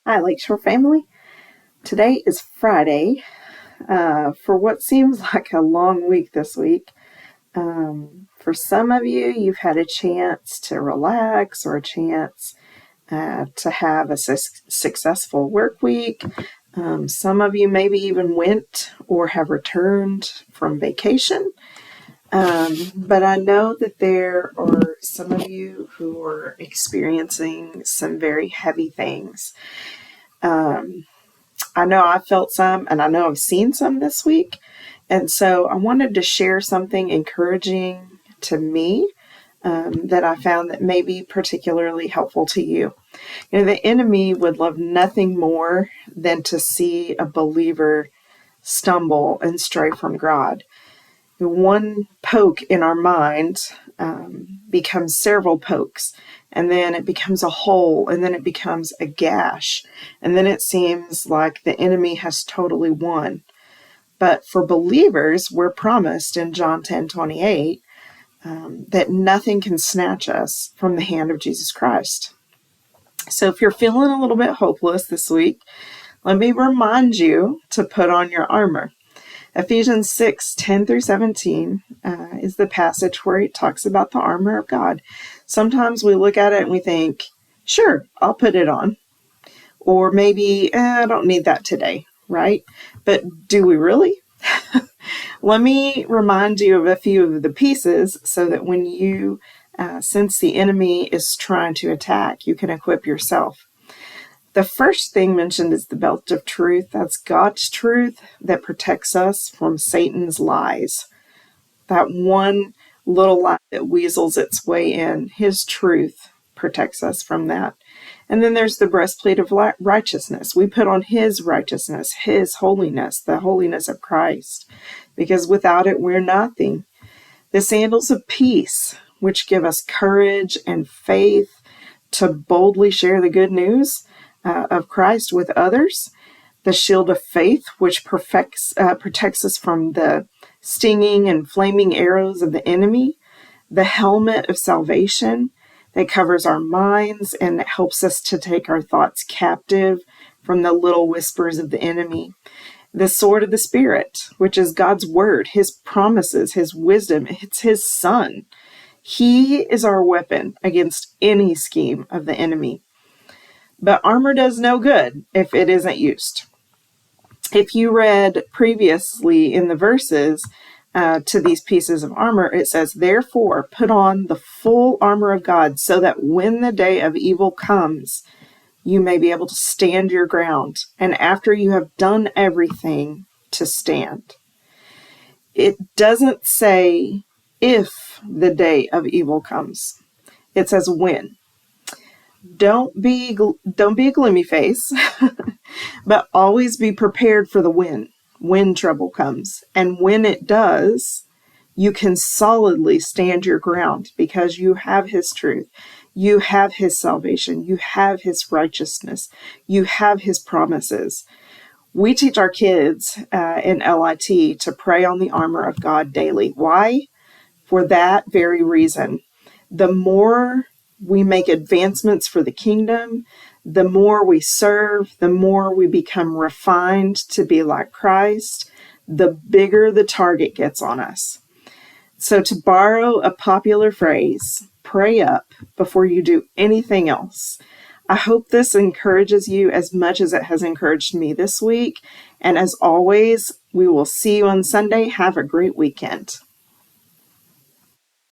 Hi, Lakeshore family. Today is Friday for what seems like a long week this week. For some of you, you've had a chance to relax or a chance to have a successful work week. Some of you maybe even went or have returned from vacation. But I know that there are some of you who are experiencing some very heavy things. I know I felt some, and I know I've seen some this week. And so I wanted to share something encouraging to me that I found that may be particularly helpful to you. You know, the enemy would love nothing more than to see a believer stumble and stray from God. One poke in our mind becomes several pokes, and then it becomes a hole, and then it becomes a gash, and then it seems like the enemy has totally won. But for believers, we're promised in John 10:28 that nothing can snatch us from the hand of Jesus Christ. So if you're feeling a little bit hopeless this week, let me remind you to put on your armor. Ephesians 6:10-17 is the passage where it talks about the armor of God. Sometimes we look at it and we think, sure, I'll put it on. Or maybe, I don't need that today, right? But do we really? Let me remind you of a few of the pieces so that when you sense the enemy is trying to attack, you can equip yourself. The first thing mentioned is the belt of truth. That's God's truth that protects us from Satan's lies. That one little lie that weasels its way in, his truth protects us from that. And then there's the breastplate of righteousness. We put on his righteousness, his holiness, the holiness of Christ, because without it, we're nothing. The sandals of peace, which give us courage and faith to boldly share the good news of Christ with others. The shield of faith, which protects us from the stinging and flaming arrows of the enemy. The helmet of salvation that covers our minds and helps us to take our thoughts captive from the little whispers of the enemy. The sword of the Spirit, which is God's word, his promises, his wisdom. It's his son. He is our weapon against any scheme of the enemy. But armor does no good if it isn't used. If you read previously in the verses to these pieces of armor, it says, therefore, put on the full armor of God so that when the day of evil comes, you may be able to stand your ground. And after you have done everything, to stand. It doesn't say if the day of evil comes. It says when. Don't be a gloomy face, but always be prepared for the when trouble comes. And when it does, you can solidly stand your ground because you have his truth. You have his salvation. You have his righteousness. You have his promises. We teach our kids in LIT to pray on the armor of God daily. Why? For that very reason. The more we make advancements for the kingdom, the more we serve, the more we become refined to be like Christ, the bigger the target gets on us. So to borrow a popular phrase, pray up before you do anything else. I hope this encourages you as much as it has encouraged me this week. And as always, we will see you on Sunday. Have a great weekend.